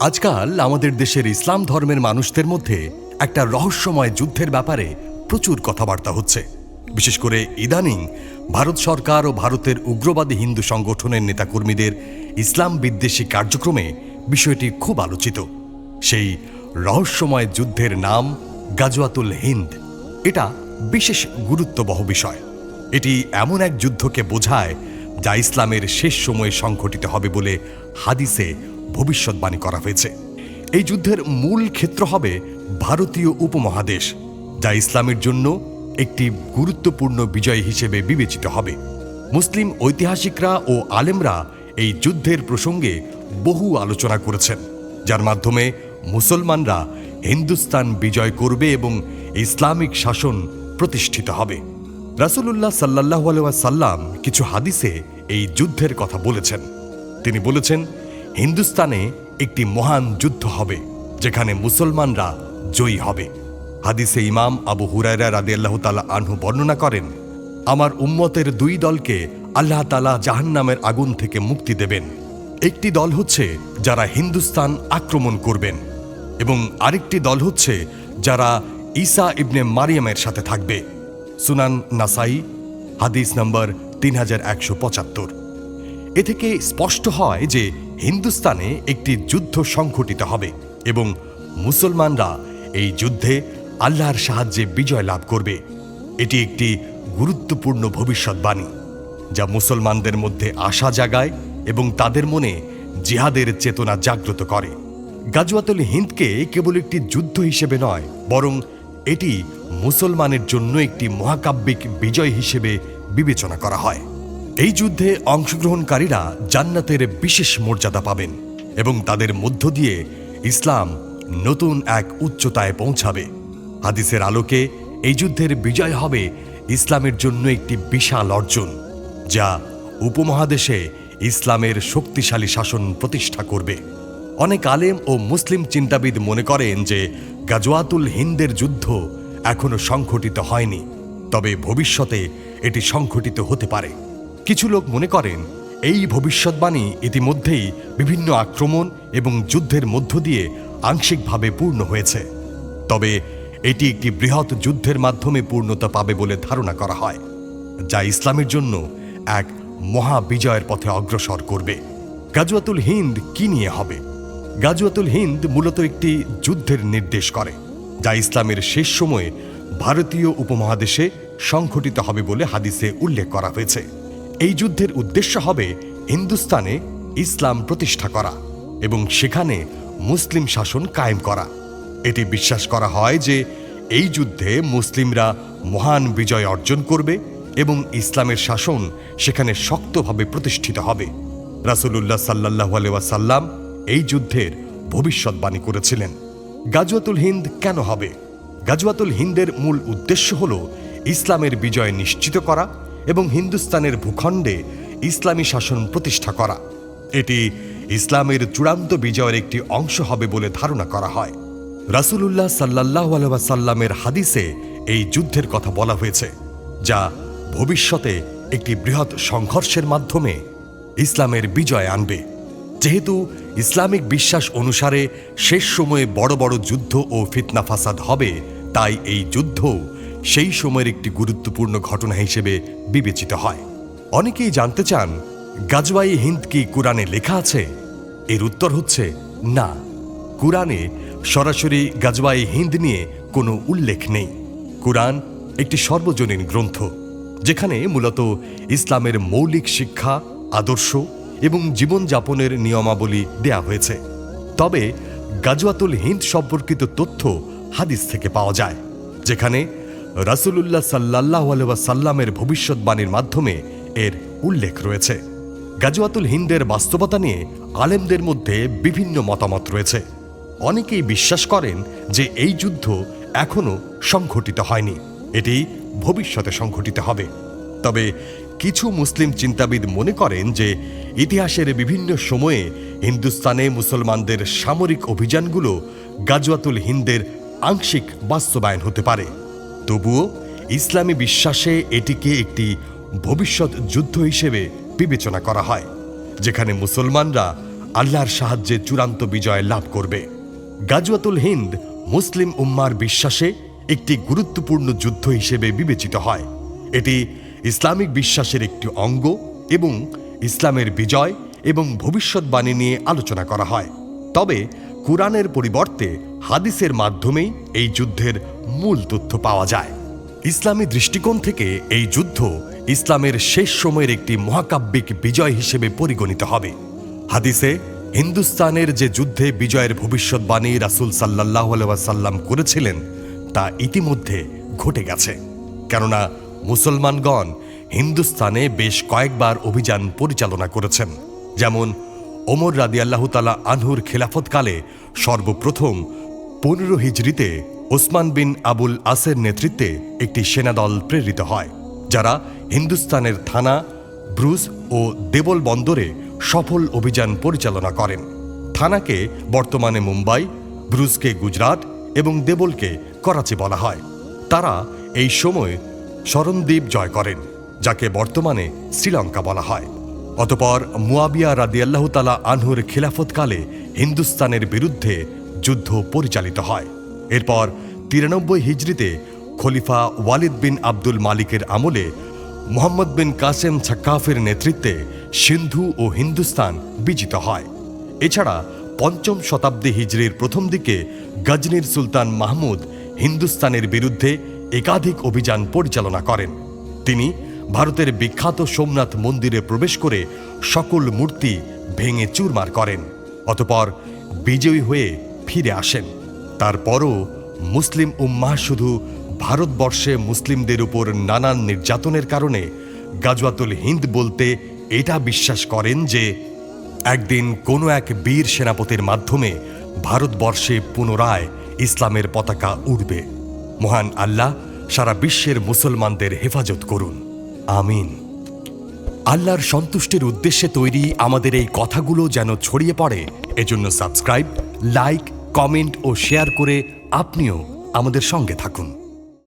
আজকাল আমাদের দেশের ইসলাম ধর্মের মানুষদের মধ্যে একটা রহস্যময় যুদ্ধের ব্যাপারে প্রচুর কথাবার্তা হচ্ছে। বিশেষ করে ইদানিং ভারত সরকার ও ভারতের উগ্রবাদী হিন্দু সংগঠনের নেতাকর্মীদের ইসলাম বিদ্বেষী কার্যক্রমে বিষয়টি খুব আলোচিত। সেই রহস্যময় যুদ্ধের নাম গাজওয়াতুল হিন্দ। এটা বিশেষ গুরুত্ববহ বিষয়। এটি এমন এক যুদ্ধকে বোঝায় যা ইসলামের শেষ সময়ে সংঘটিত হবে বলে হাদিসে ভবিষ্যৎবাণী করা হয়েছে। এই যুদ্ধের মূল ক্ষেত্র হবে ভারতীয় উপমহাদেশ, যা ইসলামের জন্য একটি গুরুত্বপূর্ণ বিজয় হিসেবে বিবেচিত হবে। মুসলিম ঐতিহাসিকরা ও আলেমরা এই যুদ্ধের প্রসঙ্গে বহু আলোচনা করেছেন, যার মাধ্যমে মুসলমানরা হিন্দুস্তান বিজয় করবে এবং ইসলামিক শাসন প্রতিষ্ঠিত হবে। রাসূলুল্লাহ সাল্লাল্লাহু আলাইহি ওয়াসাল্লাম কিছু হাদিসে এই যুদ্ধের কথা বলেছেন। তিনি বলেছেন, হিন্দুস্তানে একটি মহান যুদ্ধ হবে যেখানে মুসলমানরা জয়ী হবে। হাদিসে ইমাম আবু হুরায়রা রাদিয়াল্লাহু তাআলা আনহু বর্ণনা করেন, আমার উম্মতের দুই দলকে আল্লাহ তাআলা জাহান্নামের আগুন থেকে মুক্তি দেবেন। একটি দল হচ্ছে যারা হিন্দুস্তান আক্রমণ করবেন এবং আরেকটি দল হচ্ছে যারা ঈসা ইবনে মারিয়ামের সাথে থাকবে। সুনান নাসাই হাদিস নম্বর 3175। এ থেকে স্পষ্ট হয় যে হিন্দুস্তানে একটি যুদ্ধ সংঘটিত হবে এবং মুসলমানরা এই যুদ্ধে আল্লাহর সাহায্যে বিজয় লাভ করবে। এটি একটি গুরুত্বপূর্ণ ভবিষ্যৎবাণী যা মুসলমানদের মধ্যে আশা জাগায় এবং তাদের মনে জিহাদের চেতনা জাগ্রত করে। গাজওয়াতুল হিন্দকে কেবল একটি যুদ্ধ হিসেবে নয়, বরং এটি মুসলমানের জন্য একটি মহাকাব্যিক বিজয় হিসেবে বিবেচনা করা হয়। এই যুদ্ধে অংশগ্রহণকারীরা জান্নাতের বিশেষ মর্যাদা পাবেন এবং তাদের মধ্য দিয়ে ইসলাম নতুন এক উচ্চতায় পৌঁছাবে। হাদিসের আলোকে এই যুদ্ধের বিজয় হবে ইসলামের জন্য একটি বিশাল অর্জন, যা উপমহাদেশে ইসলামের শক্তিশালী শাসন প্রতিষ্ঠা করবে। অনেক আলেম ও মুসলিম চিন্তাবিদ মনে করেন যে গাজওয়াতুল হিন্দের যুদ্ধ এখনো সংঘটিত হয়নি, তবে ভবিষ্যতে এটি সংঘটিত হতে পারে। কিছু লোক মনে করেন এই ভবিষ্যৎবাণী ইতিমধ্যেই বিভিন্ন আক্রমণ এবং যুদ্ধের মধ্য দিয়ে আংশিকভাবে পূর্ণ হয়েছে, তবে এটি একটি বৃহৎ যুদ্ধের মাধ্যমে পূর্ণতা পাবে বলে ধারণা করা হয়, যা ইসলামের জন্য এক মহা বিজয়ের পথে অগ্রসর করবে। গাজওয়াতুল হিন্দ কি নিয়ে হবে? গাজওয়াতুল হিন্দ মূলত একটি যুদ্ধের নির্দেশ করে যা ইসলামের শেষ সময়ে ভারতীয় উপমহাদেশে সংঘটিত হবে বলে হাদিসে উল্লেখ করা হয়েছে। এই যুদ্ধের উদ্দেশ্য হবে হিন্দুস্তানে ইসলাম প্রতিষ্ঠা করা এবং সেখানে মুসলিম শাসন কায়েম করা। এটি বিশ্বাস করা হয় যে এই যুদ্ধে মুসলিমরা মহান বিজয় অর্জন করবে এবং ইসলামের শাসন সেখানে শক্তভাবে প্রতিষ্ঠিত হবে। রাসূলুল্লাহ সাল্লাল্লাহু আলাইহি ওয়াসাল্লাম এই যুদ্ধের ভবিষ্যৎবাণী করেছিলেন। গাজওয়াতুল হিন্দ কেন হবে? গাজওয়াতুল হিন্দের মূল উদ্দেশ্য হল ইসলামের বিজয় নিশ্চিত করা এবং হিন্দুস্তানের ভূখণ্ডে ইসলামী শাসন প্রতিষ্ঠা করা। এটি ইসলামের চূড়ান্ত বিজয়ের একটি অংশ হবে বলে ধারণা করা হয়। রাসূলুল্লাহ সাল্লাল্লাহু আলাইহি ওয়াসাল্লামের হাদিসে এই যুদ্ধের কথা বলা হয়েছে, যা ভবিষ্যতে একটি বৃহৎ সংঘর্ষের মাধ্যমে ইসলামের বিজয় আনবে। যেহেতু ইসলামিক বিশ্বাস অনুসারে শেষ সময়ে বড় বড় যুদ্ধ ও ফিতনা ফাসাদ হবে, তাই এই যুদ্ধ সেই সময়ের একটি গুরুত্বপূর্ণ ঘটনা হিসেবে বিবেচিত হয়। অনেকেই জানতে চান, গাজওয়ায়ে হিন্দ কি কুরআনে লেখা আছে? এর উত্তর হচ্ছে না। কুরআনে সরাসরি গাজওয়ায়ে হিন্দ নিয়ে কোনো উল্লেখ নেই। কুরআন একটি সর্বজনীন গ্রন্থ, যেখানে মূলত ইসলামের মৌলিক শিক্ষা, আদর্শ এবং জীবনযাপনের নিয়মাবলী দেয়া হয়েছে। তবে গাজওয়াতুল হিন্দ সম্পর্কিত তথ্য হাদিস থেকে পাওয়া যায়, যেখানে রাসূলুল্লাহ সাল্লাল্লাহু আলাইহি ওয়াসাল্লামের ভবিষ্যৎবাণীর মাধ্যমে এর উল্লেখ রয়েছে। গাজওয়াতুল হিন্দের বাস্তবতা নিয়ে আলেমদের মধ্যে বিভিন্ন মতামত রয়েছে। অনেকেই বিশ্বাস করেন যে এই যুদ্ধ এখনো সংঘটিত হয়নি, এটি ভবিষ্যতে সংঘটিত হবে। তবে কিছু মুসলিম চিন্তাবিদ মনে করেন যে ইতিহাসের বিভিন্ন সময়ে হিন্দুস্তানে মুসলমানদের সামরিক অভিযানগুলো গাজওয়াতুল হিন্দের আংশিক বাস্তবায়ন হতে পারে। তবুও ইসলামী বিশ্বাসে এটিকে একটি ভবিষ্যৎ যুদ্ধ হিসেবে বিবেচনা করা হয়, যেখানে মুসলমানরা আল্লাহর সাহায্যে চূড়ান্ত বিজয় লাভ করবে। গাজওয়াতুল হিন্দ মুসলিম উম্মার বিশ্বাসে একটি গুরুত্বপূর্ণ যুদ্ধ হিসেবে বিবেচিত হয়। এটি ইসলামিক বিশ্বাসের একটি অঙ্গ এবং ইসলামের বিজয় এবং ভবিষ্যৎবাণী নিয়ে আলোচনা করা হয়। তবে কুরআনের পরিবর্তে হাদিসের মাধ্যমেই এই যুদ্ধের মূল তথ্য পাওয়া যায়। ইসলামী দৃষ্টিকোণ থেকে এই যুদ্ধ ইসলামের শেষ সময়ের একটি মহাকাব্যিক বিজয় হিসেবে পরিগণিত হবে। হাদিসে হিন্দুস্তানের যে যুদ্ধে বিজয়ের ভবিষ্যৎবাণী রাসূল সাল্লাল্লাহু আলাইহি ওয়াসাল্লাম করেছিলেন তা ইতিমধ্যে ঘটে গেছে। কেননা মুসলমানগণ হিন্দুস্তানে বেশ কয়েকবার অভিযান পরিচালনা করেছেন। যেমন ওমর রাদিয়াল্লাহু তাআলা আনহুর খেলাফতকালে সর্বপ্রথম 15 হিজরিতে ওসমান বিন আবুল আসের নেতৃত্বে একটি সেনাদল প্রেরিত হয়, যারা হিন্দুস্তানের থানা, ব্রুজ ও দেবল বন্দরে সফল অভিযান পরিচালনা করেন। থানাকে বর্তমানে মুম্বাই, ব্রুজকে গুজরাট এবং দেবলকে করাচি বলা হয়। তারা এই সময় শরণদ্বীপ জয় করেন, যাকে বর্তমানে শ্রীলঙ্কা বলা হয়। অতঃপর মুয়াবিয়া রাদিয়াল্লাহু তাআলা আনহুর খিলাফতকালে হিন্দুস্তানের বিরুদ্ধে যুদ্ধ পরিচালিত হয়। এরপর 93 হিজরিতে খলিফা ওয়ালিদ বিন আব্দুল মালিকের আমলে মুহাম্মদ বিন কাসেম ছাক্কাফের নেতৃত্বে সিন্ধু ও হিন্দুস্তান বিজিত হয়। এছাড়া 5ম শতাব্দী হিজরির প্রথম দিকে গজনির সুলতান মাহমুদ হিন্দুস্তানের বিরুদ্ধে একাধিক অভিযান পরিচালনা করেন। তিনি ভারতের বিখ্যাত সোমনাথ মন্দিরে প্রবেশ করে সকল মূর্তি ভেঙে চুরমার করেন। অতঃপর বিজয়ী হয়ে ফিরে আসেন। তারপরও মুসলিম উম্মাহ শুধু ভারতবর্ষে মুসলিমদের উপর নানান নির্যাতনের কারণে গাজওয়াতুল হিন্দ বলতে এটা বিশ্বাস করেন যে একদিন কোনো এক বীর সেনাপতির মাধ্যমে ভারতবর্ষে পুনরায় ইসলামের পতাকা উড়বে। মহান আল্লাহ সারা বিশ্বের মুসলমানদের হেফাজত করুন, আমিন। আল্লাহর সন্তুষ্টির উদ্দেশ্যে তৈরি আমাদের এই কথাগুলো যেন ছড়িয়ে পড়ে, এজন্য সাবস্ক্রাইব, লাইক, কমেন্ট ও শেয়ার করে আপনিও আমাদের সঙ্গে থাকুন।